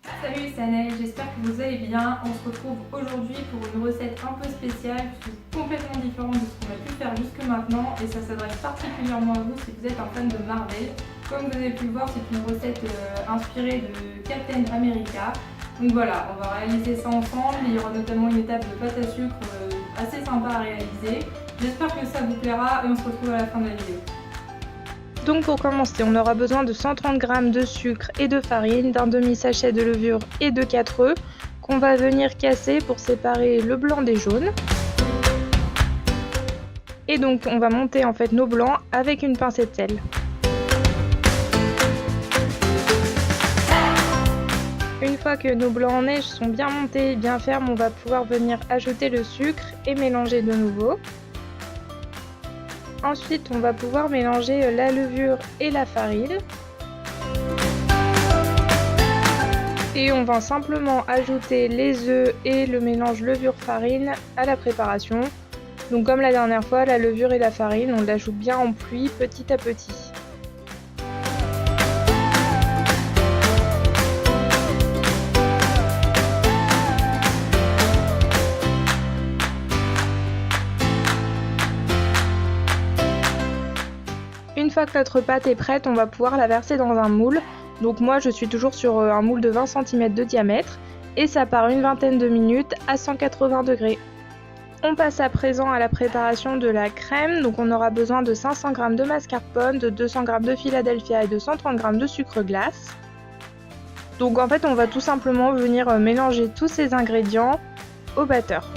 Salut, c'est Anaëlle, j'espère que vous allez bien. On se retrouve aujourd'hui pour une recette un peu spéciale, complètement différente de ce qu'on a pu faire jusque maintenant, et ça s'adresse particulièrement à vous si vous êtes un fan de Marvel. Comme vous avez pu le voir, c'est une recette inspirée de Captain America. Donc voilà, on va réaliser ça ensemble. Il y aura notamment une étape de pâte à sucre assez sympa à réaliser. J'espère que ça vous plaira et on se retrouve à la fin de la vidéo. Donc pour commencer, on aura besoin de 130 g de sucre et de farine, d'un demi-sachet de levure et de 4 œufs qu'on va venir casser pour séparer le blanc des jaunes. Et donc on va monter en fait nos blancs avec une pincée de sel. Une fois que nos blancs en neige sont bien montés et bien fermes, on va pouvoir venir ajouter le sucre et mélanger de nouveau. Ensuite, on va pouvoir mélanger la levure et la farine. Et on va simplement ajouter les œufs et le mélange levure-farine à la préparation. Donc comme la dernière fois, la levure et la farine, on l'ajoute bien en pluie petit à petit. Une fois que notre pâte est prête, on va pouvoir la verser dans un moule. Donc moi je suis toujours sur un moule de 20 cm de diamètre et ça part une vingtaine de minutes à 180 degrés. On passe à présent à la préparation de la crème. Donc on aura besoin de 500 g de mascarpone, de 200 g de Philadelphia et de 130 g de sucre glace. Donc en fait on va tout simplement venir mélanger tous ces ingrédients au batteur.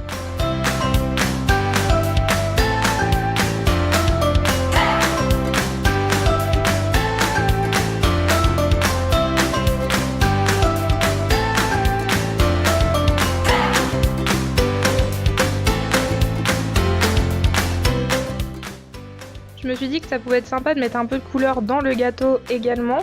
Je me suis dit que ça pouvait être sympa de mettre un peu de couleur dans le gâteau également.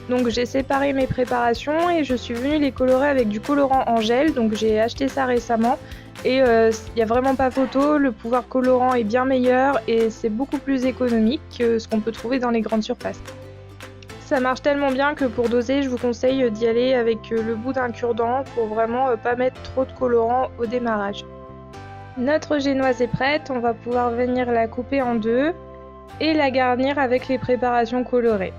Donc j'ai séparé mes préparations et je suis venue les colorer avec du colorant en gel. Donc j'ai acheté ça récemment et il n'y a vraiment pas photo. Le pouvoir colorant est bien meilleur et c'est beaucoup plus économique que ce qu'on peut trouver dans les grandes surfaces. Ça marche tellement bien que pour doser, je vous conseille d'y aller avec le bout d'un cure-dent pour vraiment pas mettre trop de colorant au démarrage. Notre génoise est prête, on va pouvoir venir la couper en deux et la garnir avec les préparations colorées.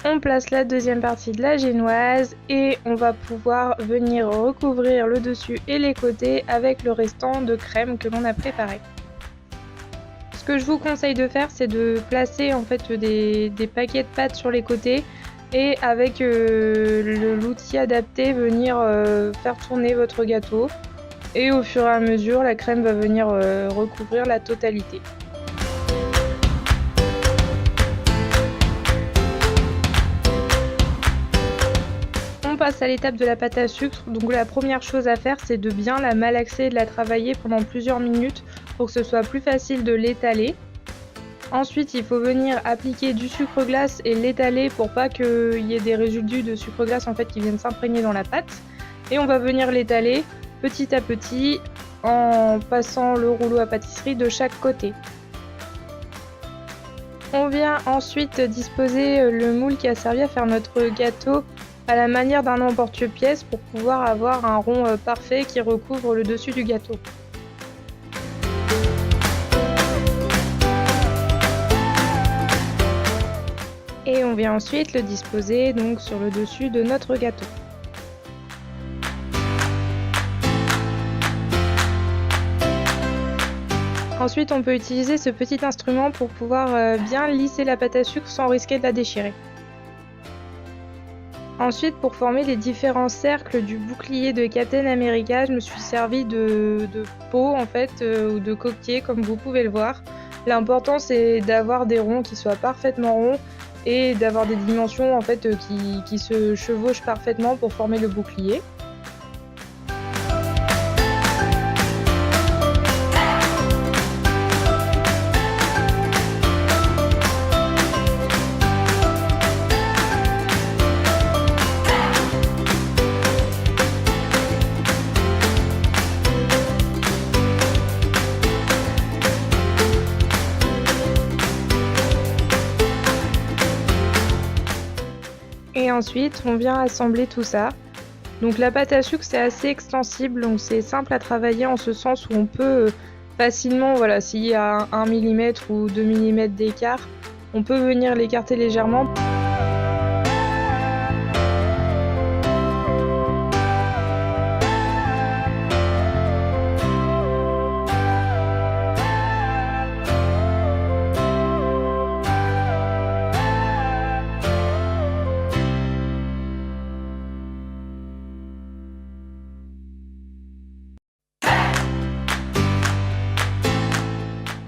On place la deuxième partie de la génoise et on va pouvoir venir recouvrir le dessus et les côtés avec le restant de crème que l'on a préparé. Ce que je vous conseille de faire, c'est de placer en fait des paquets de pâte sur les côtés et avec l'outil adapté venir faire tourner votre gâteau et au fur et à mesure la crème va venir recouvrir la totalité. On passe à l'étape de la pâte à sucre. Donc la première chose à faire, c'est de bien la malaxer et de la travailler pendant plusieurs minutes pour que ce soit plus facile de l'étaler. Ensuite, il faut venir appliquer du sucre glace et l'étaler pour pas qu'il y ait des résidus de sucre glace en fait qui viennent s'imprégner dans la pâte. Et on va venir l'étaler petit à petit en passant le rouleau à pâtisserie de chaque côté. On vient ensuite disposer le moule qui a servi à faire notre gâteau à la manière d'un emporte-pièce pour pouvoir avoir un rond parfait qui recouvre le dessus du gâteau. Et on vient ensuite le disposer donc sur le dessus de notre gâteau. Ensuite, on peut utiliser ce petit instrument pour pouvoir bien lisser la pâte à sucre sans risquer de la déchirer. Ensuite, pour former les différents cercles du bouclier de Captain America, je me suis servi de pot en fait, ou de coquetier comme vous pouvez le voir. L'important c'est d'avoir des ronds qui soient parfaitement ronds et d'avoir des dimensions en fait qui se chevauchent parfaitement pour former le bouclier. ensuite on vient assembler tout ça. Donc la pâte à sucre c'est assez extensible, donc c'est simple à travailler en ce sens où on peut facilement, voilà, s'il y a 1 mm ou 2 mm d'écart, on peut venir l'écarter légèrement.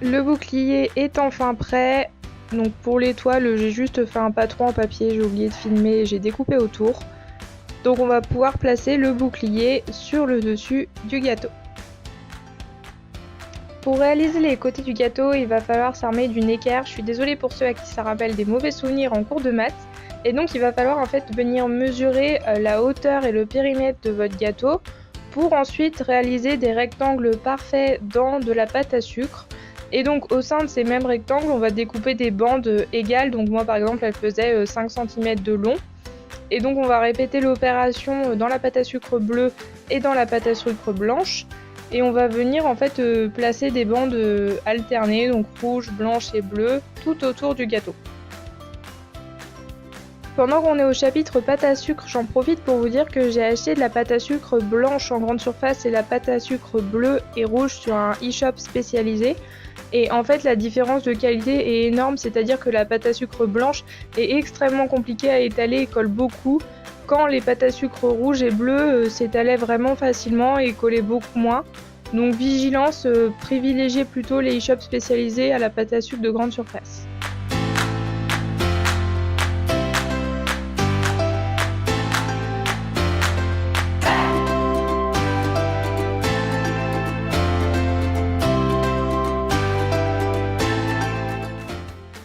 Le bouclier est enfin prêt. Donc pour l'étoile, j'ai juste fait un patron en papier, j'ai oublié de filmer et j'ai découpé autour. Donc on va pouvoir placer le bouclier sur le dessus du gâteau. Pour réaliser les côtés du gâteau, il va falloir s'armer d'une équerre. Je suis désolée pour ceux à qui ça rappelle des mauvais souvenirs en cours de maths. Et donc il va falloir en fait venir mesurer la hauteur et le périmètre de votre gâteau pour ensuite réaliser des rectangles parfaits dans de la pâte à sucre. Et donc au sein de ces mêmes rectangles, on va découper des bandes égales. Donc moi par exemple, elle faisait 5 cm de long. Et donc on va répéter l'opération dans la pâte à sucre bleue et dans la pâte à sucre blanche. Et on va venir en fait placer des bandes alternées, donc rouge, blanche et bleue, tout autour du gâteau. Pendant qu'on est au chapitre pâte à sucre, j'en profite pour vous dire que j'ai acheté de la pâte à sucre blanche en grande surface et la pâte à sucre bleue et rouge sur un e-shop spécialisé. Et en fait la différence de qualité est énorme, c'est-à-dire que la pâte à sucre blanche est extrêmement compliquée à étaler et colle beaucoup, quand les pâtes à sucre rouge et bleu s'étalaient vraiment facilement et collaient beaucoup moins. Donc vigilance, privilégiez plutôt les e-shops spécialisés à la pâte à sucre de grande surface.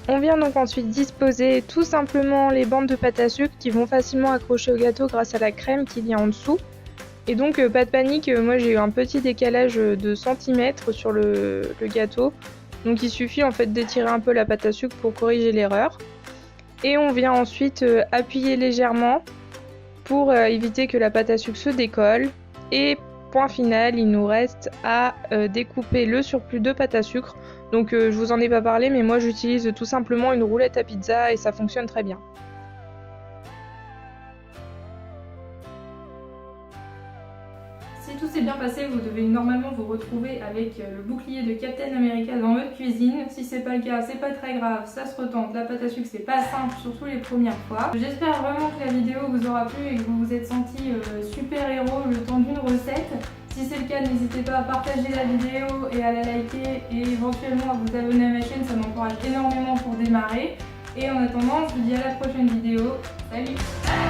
On vient donc ensuite disposer tout simplement les bandes de pâte à sucre qui vont facilement accrocher au gâteau grâce à la crème qu'il y a en dessous. Et donc pas de panique, moi j'ai eu un petit décalage de centimètres sur le gâteau. Donc il suffit en fait d'étirer un peu la pâte à sucre pour corriger l'erreur. Et on vient ensuite appuyer légèrement pour éviter que la pâte à sucre se décolle. Et point final, il nous reste à découper le surplus de pâte à sucre. Donc je vous en ai pas parlé, mais moi j'utilise tout simplement une roulette à pizza et ça fonctionne très bien. Si tout s'est bien passé, vous devez normalement vous retrouver avec le bouclier de Captain America dans votre cuisine. Si c'est pas le cas, c'est pas très grave, ça se retente. La pâte à sucre c'est pas simple, surtout les premières fois. J'espère vraiment que la vidéo vous aura plu et que vous vous êtes senti super héros le temps d'une recette. Si c'est le cas, n'hésitez pas à partager la vidéo et à la liker et éventuellement à vous abonner à ma chaîne, ça m'encourage énormément pour démarrer. Et en attendant, je vous dis à la prochaine vidéo. Salut!